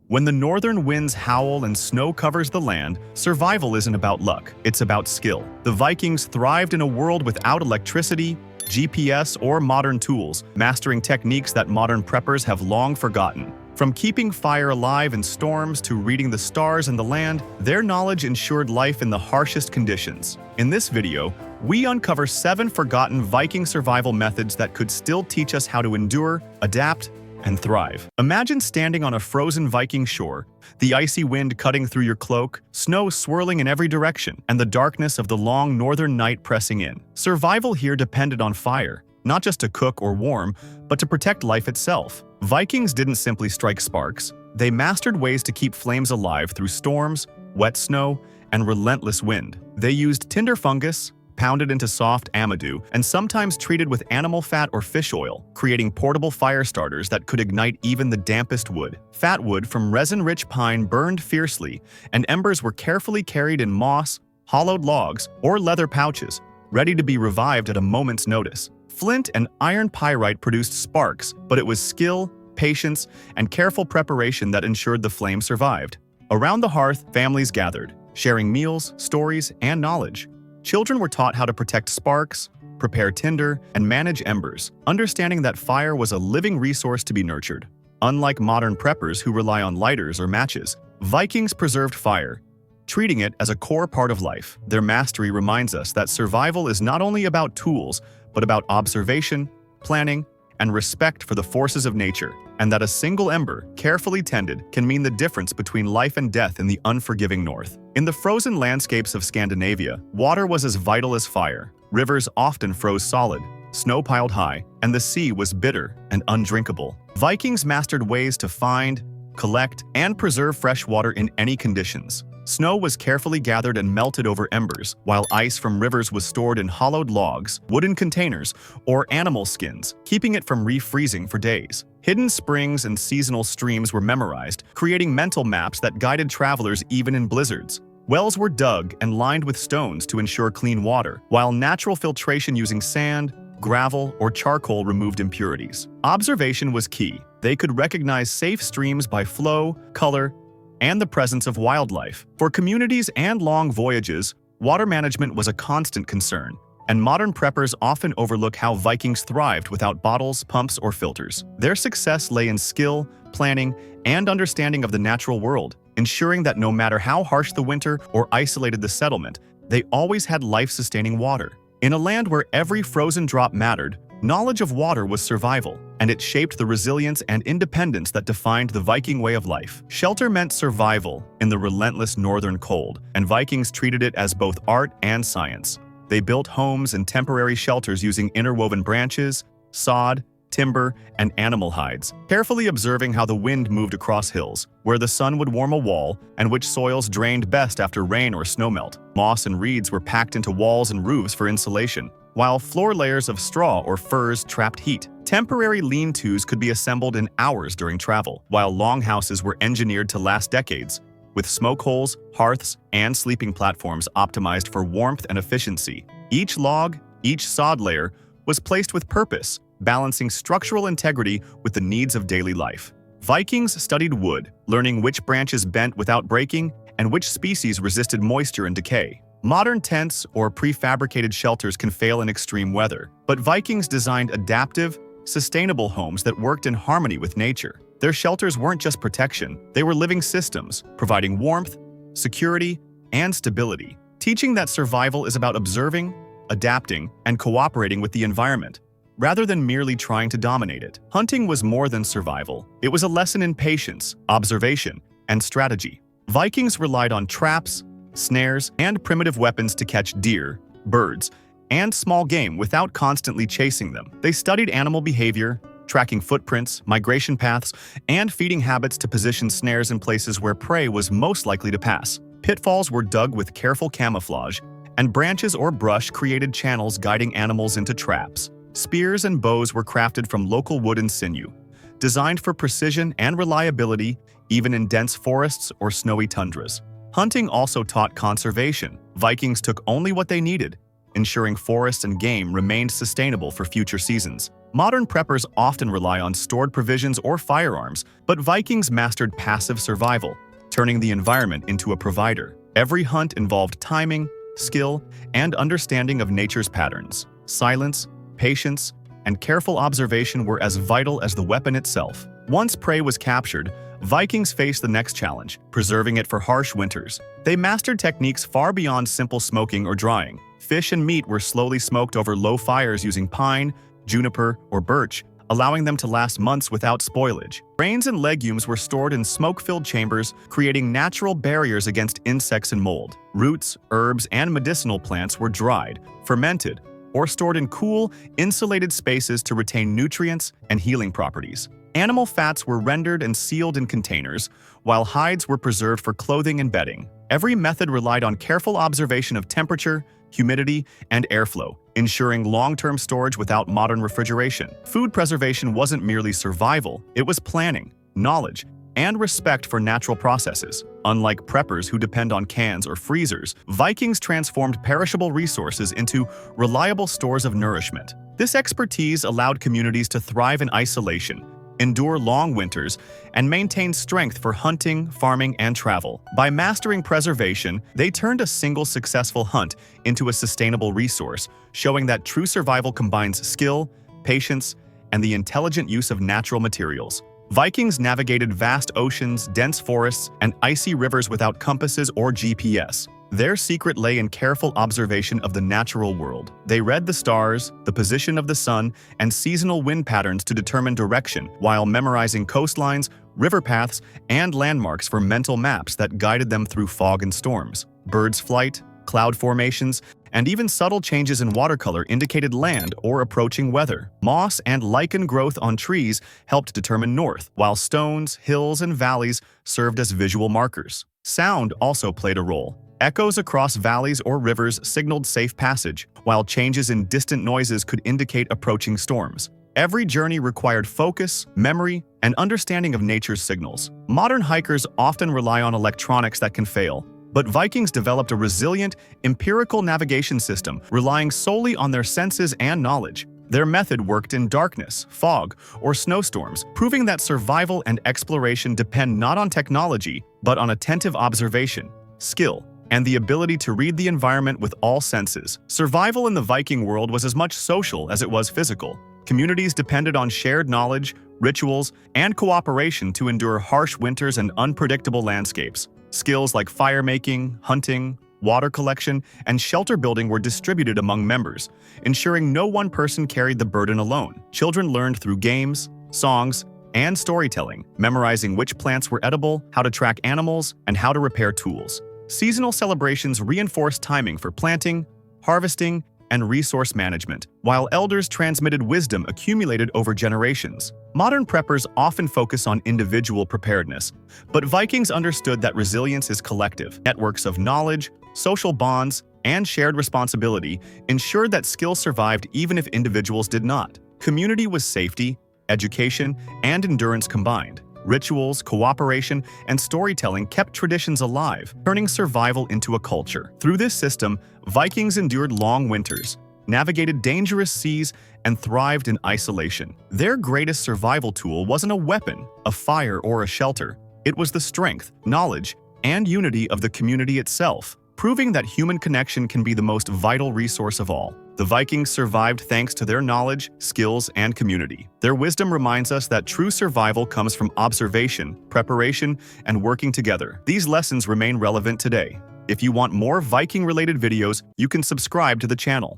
When the northern winds howl and snow covers the land, survival isn't about luck, it's about skill. The Vikings thrived in a world without electricity, GPS, or modern tools, mastering techniques that modern preppers have long forgotten. From keeping fire alive in storms to reading the stars and the land, their knowledge ensured life in the harshest conditions. In this video, we uncover 7 forgotten Viking survival methods that could still teach us how to endure, adapt, and thrive. Imagine standing on a frozen Viking shore, the icy wind cutting through your cloak, snow swirling in every direction, and the darkness of the long northern night pressing in. Survival here depended on fire, not just to cook or warm, but to protect life itself. Vikings didn't simply strike sparks. They mastered ways to keep flames alive through storms, wet snow, and relentless wind. They used tinder fungus, pounded into soft amadou, and sometimes treated with animal fat or fish oil, creating portable fire starters that could ignite even the dampest wood. Fat wood from resin-rich pine burned fiercely, and embers were carefully carried in moss, hollowed logs, or leather pouches, ready to be revived at a moment's notice. Flint and iron pyrite produced sparks, but it was skill, patience, and careful preparation that ensured the flame survived. Around the hearth, families gathered, sharing meals, stories, and knowledge. Children were taught how to protect sparks, prepare tinder, and manage embers, understanding that fire was a living resource to be nurtured. Unlike modern preppers who rely on lighters or matches, Vikings preserved fire, treating it as a core part of life. Their mastery reminds us that survival is not only about tools, but about observation, planning, and respect for the forces of nature, and that a single ember, carefully tended, can mean the difference between life and death in the unforgiving north. In the frozen landscapes of Scandinavia, water was as vital as fire. Rivers often froze solid, snow piled high, and the sea was bitter and undrinkable. Vikings mastered ways to find, collect, and preserve fresh water in any conditions. Snow was carefully gathered and melted over embers, while ice from rivers was stored in hollowed logs, wooden containers, or animal skins, keeping it from refreezing for days. Hidden springs and seasonal streams were memorized, creating mental maps that guided travelers even in blizzards. Wells were dug and lined with stones to ensure clean water, while natural filtration using sand, gravel, or charcoal removed impurities. Observation was key. They could recognize safe streams by flow, color, and the presence of wildlife. For communities and long voyages, water management was a constant concern, and modern preppers often overlook how Vikings thrived without bottles, pumps, or filters. Their success lay in skill, planning, and understanding of the natural world, ensuring that no matter how harsh the winter or isolated the settlement, they always had life-sustaining water. In a land where every frozen drop mattered, knowledge of water was survival, and it shaped the resilience and independence that defined the Viking way of life. Shelter meant survival in the relentless northern cold, and Vikings treated it as both art and science. They built homes and temporary shelters using interwoven branches, sod, timber, and animal hides, carefully observing how the wind moved across hills, where the sun would warm a wall, and which soils drained best after rain or snowmelt. Moss and reeds were packed into walls and roofs for insulation, while floor layers of straw or furs trapped heat. Temporary lean-tos could be assembled in hours during travel, while longhouses were engineered to last decades, with smoke holes, hearths, and sleeping platforms optimized for warmth and efficiency. Each log, each sod layer, was placed with purpose, balancing structural integrity with the needs of daily life. Vikings studied wood, learning which branches bent without breaking and which species resisted moisture and decay. Modern tents or prefabricated shelters can fail in extreme weather, but Vikings designed adaptive, sustainable homes that worked in harmony with nature. Their shelters weren't just protection, they were living systems, providing warmth, security, and stability, teaching that survival is about observing, adapting, and cooperating with the environment, rather than merely trying to dominate it. Hunting was more than survival. It was a lesson in patience, observation, and strategy. Vikings relied on traps, snares, and primitive weapons to catch deer, birds, and small game without constantly chasing them. They studied animal behavior, tracking footprints, migration paths, and feeding habits to position snares in places where prey was most likely to pass. Pitfalls were dug with careful camouflage, and branches or brush created channels guiding animals into traps. Spears and bows were crafted from local wood and sinew, designed for precision and reliability even in dense forests or snowy tundras. Hunting also taught conservation. Vikings took only what they needed, ensuring forests and game remained sustainable for future seasons. Modern preppers often rely on stored provisions or firearms, but Vikings mastered passive survival, turning the environment into a provider. Every hunt involved timing, skill, and understanding of nature's patterns. Silence, patience, and careful observation were as vital as the weapon itself. Once prey was captured, Vikings faced the next challenge, preserving it for harsh winters. They mastered techniques far beyond simple smoking or drying. Fish and meat were slowly smoked over low fires using pine, juniper, or birch, allowing them to last months without spoilage. Grains and legumes were stored in smoke-filled chambers, creating natural barriers against insects and mold. Roots, herbs, and medicinal plants were dried, fermented, or stored in cool, insulated spaces to retain nutrients and healing properties. Animal fats were rendered and sealed in containers, while hides were preserved for clothing and bedding. Every method relied on careful observation of temperature, humidity, and airflow, ensuring long-term storage without modern refrigeration. Food preservation wasn't merely survival, it was planning, knowledge, and respect for natural processes. Unlike preppers who depend on cans or freezers, Vikings transformed perishable resources into reliable stores of nourishment. This expertise allowed communities to thrive in isolation, endure long winters, and maintain strength for hunting, farming, and travel. By mastering preservation, they turned a single successful hunt into a sustainable resource, showing that true survival combines skill, patience, and the intelligent use of natural materials. Vikings navigated vast oceans, dense forests, and icy rivers without compasses or GPS. Their secret lay in careful observation of the natural world. They read the stars, the position of the sun, and seasonal wind patterns to determine direction, while memorizing coastlines, river paths, and landmarks for mental maps that guided them through fog and storms. Birds' flight, cloud formations, and even subtle changes in watercolor indicated land or approaching weather. Moss and lichen growth on trees helped determine north, while stones, hills, and valleys served as visual markers. Sound also played a role. Echoes across valleys or rivers signaled safe passage, while changes in distant noises could indicate approaching storms. Every journey required focus, memory, and understanding of nature's signals. Modern hikers often rely on electronics that can fail, but Vikings developed a resilient, empirical navigation system relying solely on their senses and knowledge. Their method worked in darkness, fog, or snowstorms, proving that survival and exploration depend not on technology, but on attentive observation, skill, and the ability to read the environment with all senses. Survival in the Viking world was as much social as it was physical. Communities depended on shared knowledge, rituals, and cooperation to endure harsh winters and unpredictable landscapes. Skills like fire-making, hunting, water collection, and shelter building were distributed among members, ensuring no one person carried the burden alone. Children learned through games, songs, and storytelling, memorizing which plants were edible, how to track animals, and how to repair tools. Seasonal celebrations reinforced timing for planting, harvesting, and resource management, while elders transmitted wisdom accumulated over generations. Modern preppers often focus on individual preparedness, but Vikings understood that resilience is collective. Networks of knowledge, social bonds, and shared responsibility ensured that skills survived even if individuals did not. Community was safety, education, and endurance combined. Rituals, cooperation, and storytelling kept traditions alive, turning survival into a culture. Through this system, Vikings endured long winters, navigated dangerous seas, and thrived in isolation. Their greatest survival tool wasn't a weapon, a fire, or a shelter. It was the strength, knowledge, and unity of the community itself, proving that human connection can be the most vital resource of all. The Vikings survived thanks to their knowledge, skills, and community. Their wisdom reminds us that true survival comes from observation, preparation, and working together. These lessons remain relevant today. If you want more Viking-related videos, you can subscribe to the channel.